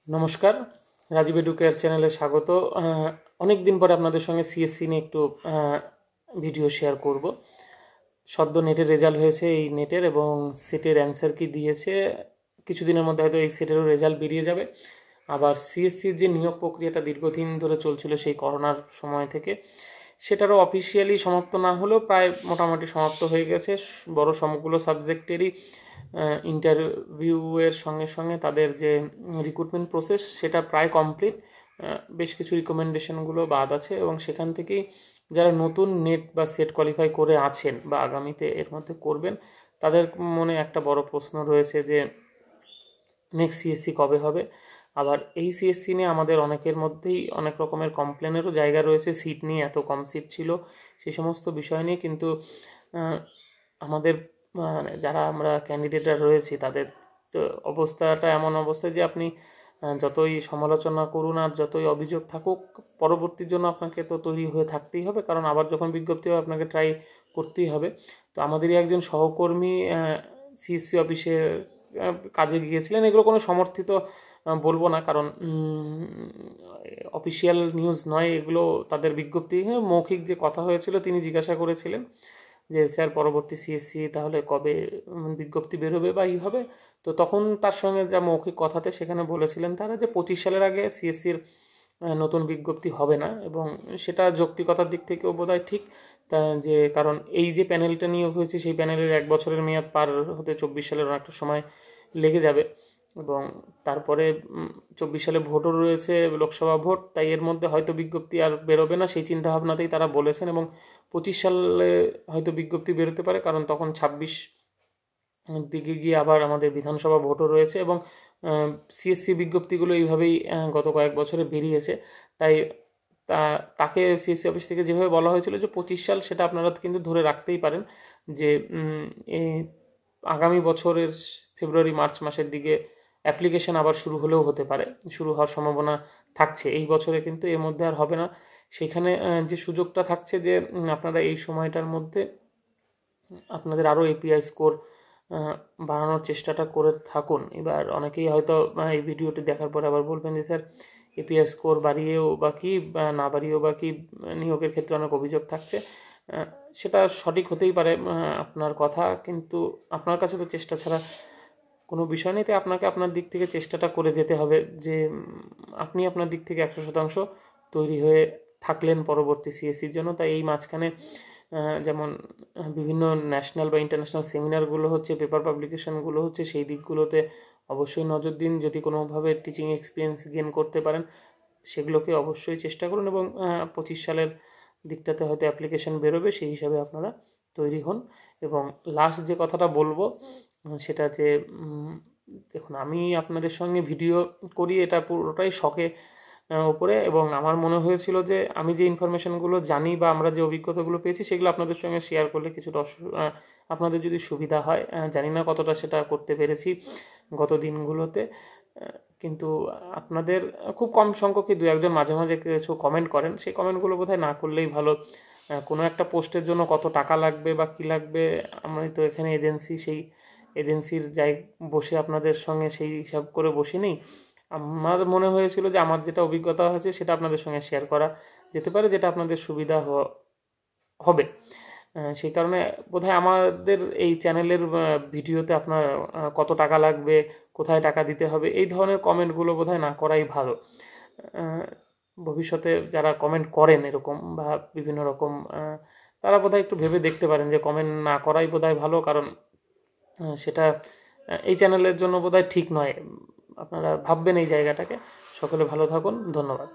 নমস্কার, রাজীব এডুকেয়ার চ্যানেলে স্বাগত। অনেক দিন পরে আপনাদের সঙ্গে সিএসসি নিয়ে একটু ভিডিও শেয়ার করব। সদ্য নেটের রেজাল্ট হয়েছে, এই নেটের এবং সেটের অ্যান্সার কি দিয়েছে, কিছুদিনের মধ্যে হয়তো এই সেটেরও রেজাল্ট বেরিয়ে যাবে। আবার সিএসসির যে নিয়োগ প্রক্রিয়াটা দীর্ঘদিন ধরে চলছিল সেই করোনার সময় থেকে, সেটারও অফিসিয়ালি সমাপ্ত না হলেও প্রায় মোটামুটি সমাপ্ত হয়ে গেছে। বড় সবগুলো সাবজেক্টেরই ইন্টারভিউয়ের সঙ্গে সঙ্গে তাদের যে রিক্রুটমেন্ট প্রসেস সেটা প্রায় কমপ্লিট। বেশ কিছু রিকমেন্ডেশনগুলো বাদ আছে এবং সেখান থেকেই যারা নতুন নেট বা সেট কোয়ালিফাই করে আছেন বা আগামীতে এর মধ্যে করবেন, তাদের মনে একটা বড় প্রশ্ন রয়েছে যে নেক্সট সিএসসি কবে হবে। আবার এই সিএসসি নিয়ে আমাদের অনেকের মধ্যেই অনেক রকমের কমপ্লেনেরও জায়গা রয়েছে, সিট নিয়ে এত কম সিট ছিল, সেই সমস্ত বিষয় নিয়ে। কিন্তু আমাদের মানে যারা আমরা ক্যান্ডিডেটরা রয়েছি তাদের তো অবস্থাটা এমন অবস্থা যে আপনি যতই সমালোচনা করুন আর যতই অভিযোগ থাকুক, পরবর্তীর জন্য আপনাকে তো তৈরি হয়ে থাকতেই হবে, কারণ আবার যখন বিজ্ঞপ্তি হবে আপনাকে ট্রাই করতেই হবে। তো আমাদেরই একজন সহকর্মী সিএসসি অফিসে কাজে গিয়েছিলেন। এগুলো কোনো সমর্থিত বলবো না, কারণ অফিসিয়াল নিউজ নয় এগুলো, তাদের বিজ্ঞপ্তি। মৌখিক যে কথা হয়েছিল, তিনি জিজ্ঞাসা করেছিলেন যে স্যার পরবর্তী সিএসসি তাহলে কবে বিজ্ঞপ্তি বেরোবে বা হবে। তো তখন তার সঙ্গে যা মৌখিক কথাতে সেখানে বলেছিলেন তারা যে 25 সালের আগে সিএসসির নতুন বিজ্ঞপ্তি হবে না, এবং সেটা যৌক্তিকতার দিক থেকেও বোধহয় ঠিক। তা যে কারণ এই যে প্যানেলটা নিয়োগ হয়েছে সেই প্যানেলের 1 বছরের মেয়াদ পার হতে 24 সালের অনেকটা সময় লেগে যাবে, এবং তারপরে 24 সালে ভোটও রয়েছে, লোকসভা ভোট, তাই এর মধ্যে হয়তো বিজ্ঞপ্তি আর বেরোবে না, সেই চিন্তাভাবনাতেই তারা বলেছেন। এবং 25 সালে হয়তো বিজ্ঞপ্তি বেরোতে পারে, কারণ তখন 26 দিকে গিয়ে আবার আমাদের বিধানসভা ভোটও রয়েছে, এবং সিএসসি বিজ্ঞপ্তিগুলো এইভাবেই গত কয়েক বছরে বেরিয়েছে। তাই তাকে সিএসসি অফিস থেকে যেভাবে বলা হয়েছিল যে 25 সাল, সেটা আপনারা কিন্তু ধরে রাখতেই পারেন যে আগামী বছরের ফেব্রুয়ারি মার্চ মাসের দিকে অ্যাপ্লিকেশন আবার শুরু হলেও হতে পারে, শুরু হওয়ার সম্ভাবনা থাকছে। এই বছরে কিন্তু এর মধ্যে আর হবে না। সেখানে যে সুযোগটা থাকছে যে আপনারা এই সময়টার মধ্যে আপনাদের আরও এপিআই স্কোর বাড়ানোর চেষ্টাটা করে থাকুন। এবার অনেকেই হয়তো এই ভিডিওটি দেখার পরে আবার বলবেন যে স্যার এপিআই স্কোর বাড়িয়েও বা কি না বাড়িয়েও বা কি নিয়োগের ক্ষেত্রে অনেক অভিযোগ থাকছে। সেটা সঠিক হতেই পারে আপনার কথা, কিন্তু আপনার কাছে তো চেষ্টা ছাড়া কোনো বিষয় নেই। তাই আপনাকে আপনার দিক থেকে চেষ্টাটা করে যেতে হবে যে আপনি আপনার দিক থেকে 100% তৈরি হয়ে থাকলেন পরবর্তী সিএসসির জন্য। তাই এই মাঝখানে যেমন বিভিন্ন ন্যাশনাল বা ইন্টারন্যাশনাল সেমিনারগুলো হচ্ছে, পেপার পাবলিকেশনগুলো হচ্ছে, সেই দিকগুলোতে অবশ্যই নজর দিন। যদি কোনোভাবে টিচিং এক্সপিরিয়েন্স গেইন করতে পারেন সেগুলোকে অবশ্যই চেষ্টা করুন, এবং 25 সালের দিকটাতে হয়তো অ্যাপ্লিকেশন বেরোবে, সেই হিসাবে আপনারা তৈরি হন। এবং লাস্ট যে কথাটা বলবো সেটা যে দেখুন, আমি আপনাদের সঙ্গে ভিডিও করি এটা পুরোটাই শখে ওপরে, এবং আমার মনে হয়েছিল যে আমি যে ইনফরমেশনগুলো জানি বা আমরা যে অভিজ্ঞতাগুলো পেয়েছি সেগুলো আপনাদের সঙ্গে শেয়ার করলে কিছুটা আপনাদের যদি সুবিধা হয়। জানি না কতটা সেটা করতে পেরেছি গত দিনগুলোতে, কিন্তু আপনাদের খুব কম সংখ্যকই 2-1 মাঝে মাঝে কিছু কমেন্ট করেন, সেই কমেন্টগুলো বোধহয় না করলেই ভালো। কোনো একটা পোস্টের জন্য কত টাকা লাগবে বা কী লাগবে, আমি তো এখানে এজেন্সি, সেই এজেন্সির যাই বসে আপনাদের সঙ্গে সেই হিসাব করে বসে নেই। আমার মনে হয়েছিল যে আমার যেটা অভিজ্ঞতা হয়েছে সেটা আপনাদের সঙ্গে শেয়ার করা যেতে পারে, যেটা আপনাদের সুবিধা হবে। সেই কারণে বোধহয় আমাদের এই চ্যানেলের ভিডিওতে আপনার কত টাকা লাগবে, কোথায় টাকা দিতে হবে, এই ধরনের কমেন্টগুলো বোধহয় না করাই ভালো। ভবিষ্যতে যারা কমেন্ট করেন এরকম বা বিভিন্ন রকম, তারা বোধহয় একটু ভেবে দেখতে পারেন যে কমেন্ট না করাই বোধহয় ভালো, কারণ সেটা এই চ্যানেলের জন্য বোধহয় ঠিক নয়। আপনারা ভাববেন এই জায়গাটাকে। সকলে ভালো থাকুন, ধন্যবাদ।